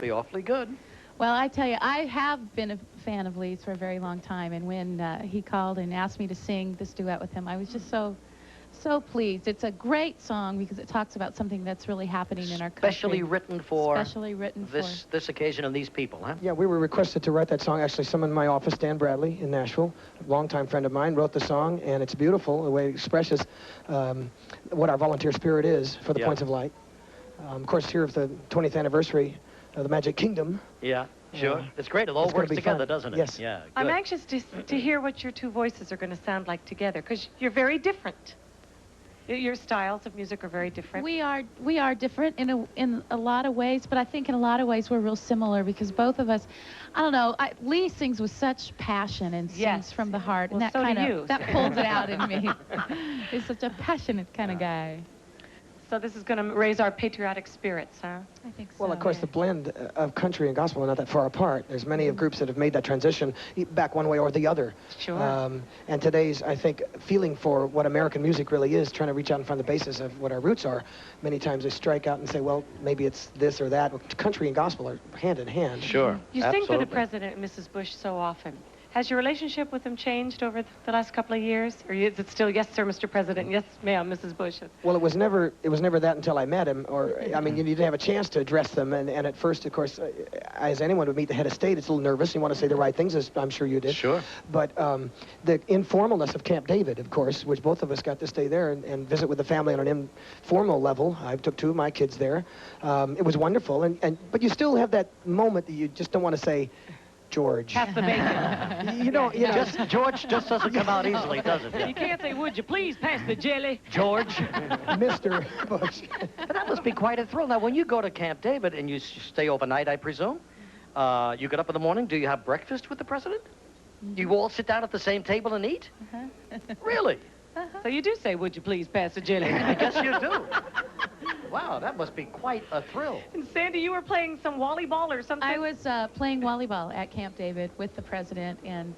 Be awfully good. Well, I tell you, I have been a fan of Lee's for a very long time, and when he called and asked me to sing this duet with him, I was just so pleased. It's a great song because it talks about something that's really happening in our country. Specially written for this occasion and these people, huh? Yeah, we were requested to write that song. Actually, someone in my office, Dan Bradley in Nashville, a longtime friend of mine, wrote the song, and it's beautiful the way it expresses what our volunteer spirit is for the Points of Light. Of course, here of the 20th anniversary of the Magic Kingdom. Yeah, sure. It's great. It all works together, doesn't it? Yes. Yeah. Good. I'm anxious to hear what your two voices are going to sound like together, because you're very different. Your styles of music are very different. We are different in a lot of ways, but I think in a lot of ways we're real similar because both of us, I don't know, Lee sings with such passion and sings from the heart, and that so do you. that pulls it out in me. He's such a passionate kind of guy. So this is going to raise our patriotic spirits, huh? I think so. Well, of course, the blend of country and gospel are not that far apart. There's many of groups that have made that transition back one way or the other. Sure. And today's, I think, feeling for what American music really is, trying to reach out and find the basis of what our roots are. Many times they strike out and say, well, maybe it's this or that. Country and gospel are hand in hand. Sure. You sing for the President and Mrs. Bush so often. Has your relationship with them changed over the last couple of years? Or is it still, yes, sir, Mr. President, yes, ma'am, Mrs. Bush? Well, it was never that until I met him. Or, I mean, you didn't have a chance to address them. And at first, of course, as anyone would meet the head of state, it's a little nervous. You want to say the right things, as I'm sure you did. Sure. But the informalness of Camp David, of course, which both of us got to stay there and visit with the family on an informal level. I took two of my kids there. It was wonderful. But you still have that moment that you just don't want to say, George. Pass the bacon. you know. George just doesn't come out easily, does it? Yeah. You can't say, would you please pass the jelly? George. Mr. Bush. But that must be quite a thrill. Now, when you go to Camp David and you stay overnight, I presume, you get up in the morning, do you have breakfast with the president? Do you all sit down at the same table and eat? Really? So you do say, would you please pass the jelly? I guess you do. Wow, that must be quite a thrill. And Sandy, you were playing some volleyball or something? I was playing volleyball at Camp David with the president and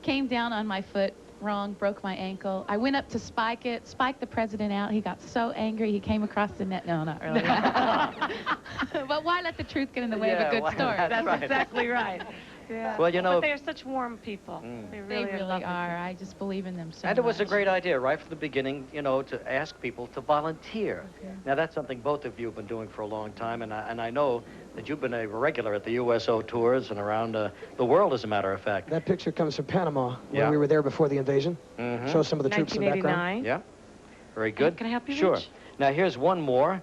came down on my foot wrong, broke my ankle. I went up to spike the president out. He got so angry he came across the net. No, not really. But why let the truth get in the way of a good story? That's right. Exactly right. Yeah. Well, you know, but they are such warm people. They really are. I just believe in them so much. And it was a much. great idea right from the beginning, you know, to ask people to volunteer. Okay. Now, that's something both of you have been doing for a long time, and I know that you've been a regular at the USO tours and around the world, as a matter of fact. That picture comes from Panama, when we were there before the invasion. Shows some of the troops in the background. Yeah. Very good. Can I help you, Sure. Rich? Now, here's one more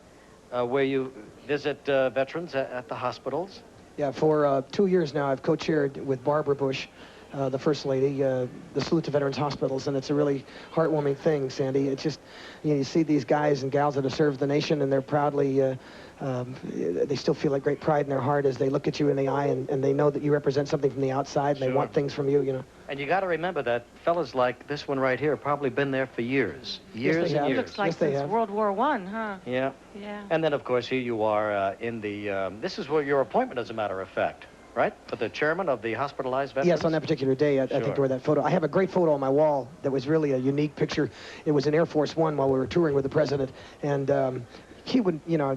where you visit veterans at the hospitals. Yeah, for 2 years now, I've co-chaired with Barbara Bush, the First Lady, the Salute to Veterans Hospitals, and it's a really heartwarming thing, Sandy. It's just, you see these guys and gals that have served the nation, and they're proudly, they still feel a great pride in their heart as they look at you in the eye, and they know that you represent something from the outside, and they want things from you, you know. And you got to remember that fellas like this one right here have probably been there for years. Years and years. Looks like since World War I, huh? Yeah. Yeah. And then, of course, here you are in the, this is where your appointment, as a matter of fact, right? For the chairman of the hospitalized veterans? Yes, on that particular day, I think where that photo. I have a great photo on my wall that was really a unique picture. It was in Air Force One while we were touring with the president, and he would, you know,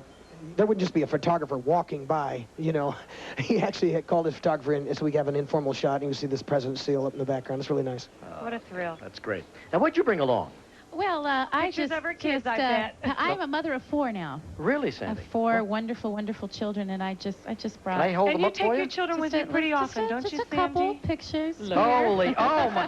there wouldn't just be a photographer walking by, you know. He actually had called his photographer in, so we have an informal shot, and you see this president's seal up in the background. It's really nice. What a thrill. That's great. Now, what'd you bring along? Well, I just of our kids, I bet. I'm a mother of 4 now. Really, Sandy? I have 4 wonderful, wonderful children, and I just brought. Can I hold them and up for you? And you take your children with you pretty often, don't you, Sandy? Just a couple pictures. Holy, oh my.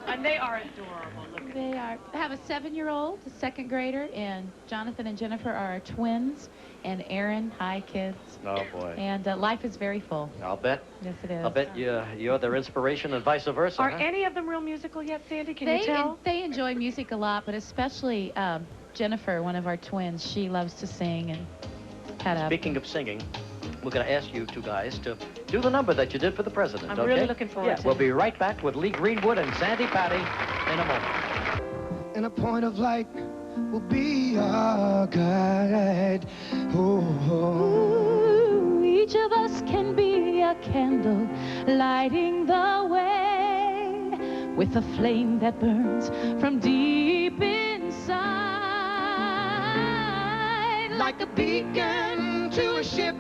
And they are adorable. Look. They are. I have a 7-year-old, a 2nd grader, and Jonathan and Jennifer are our twins, and Aaron, hi kids. Oh boy. And life is very full. I'll bet. Yes, it is. I'll bet you're their inspiration and vice versa. Are any of them real musical yet, Sandy? Can you tell? They enjoy music a lot, but especially Jennifer, one of our twins. She loves to sing and had a. Speaking of singing, we're going to ask you two guys to do the number that you did for the president. I'm really looking forward to it. We'll be right back with Lee Greenwood and Sandi Patty in a moment. And a point of light will be our guide. Ooh, each of us can be a candle lighting the way with a flame that burns from deep inside, like a beacon to a ship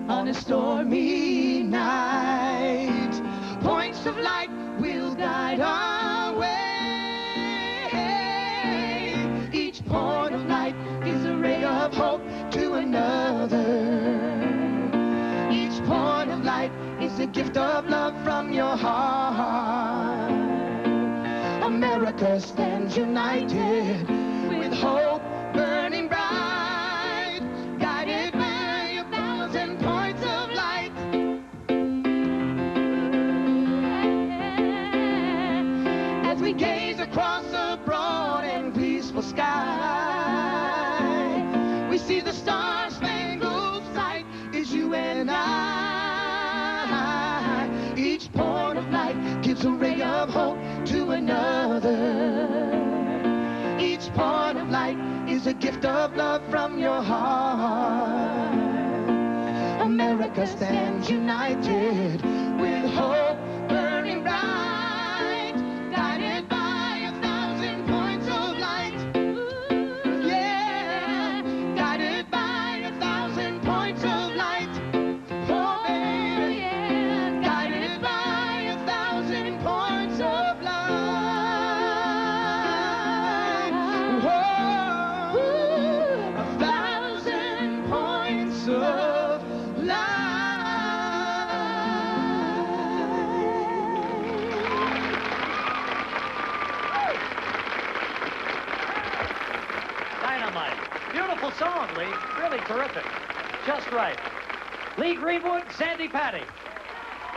on a stormy night. Points of light will guide our way. Each point of light is a ray of hope to another. Each point of light is a gift of love from your heart. America stands united with hope burning bright, guided by 1,000 points of light. As we gaze across a broad and peaceful sky, we see the star-spangled sight is you and I. Each point of light gives a ray of hope to another. Each point of light is a gift of love from your heart. America stands united with hope burning bright, guided by 1,000 points of light. Yeah, guided by 1,000 points of light. Oh, baby, yeah, guided by 1,000 points of light. Whoa, 1,000 points of light. Dynamite. Beautiful song, Lee. Really terrific. Just right. Lee Greenwood, Sandi Patty.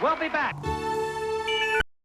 We'll be back.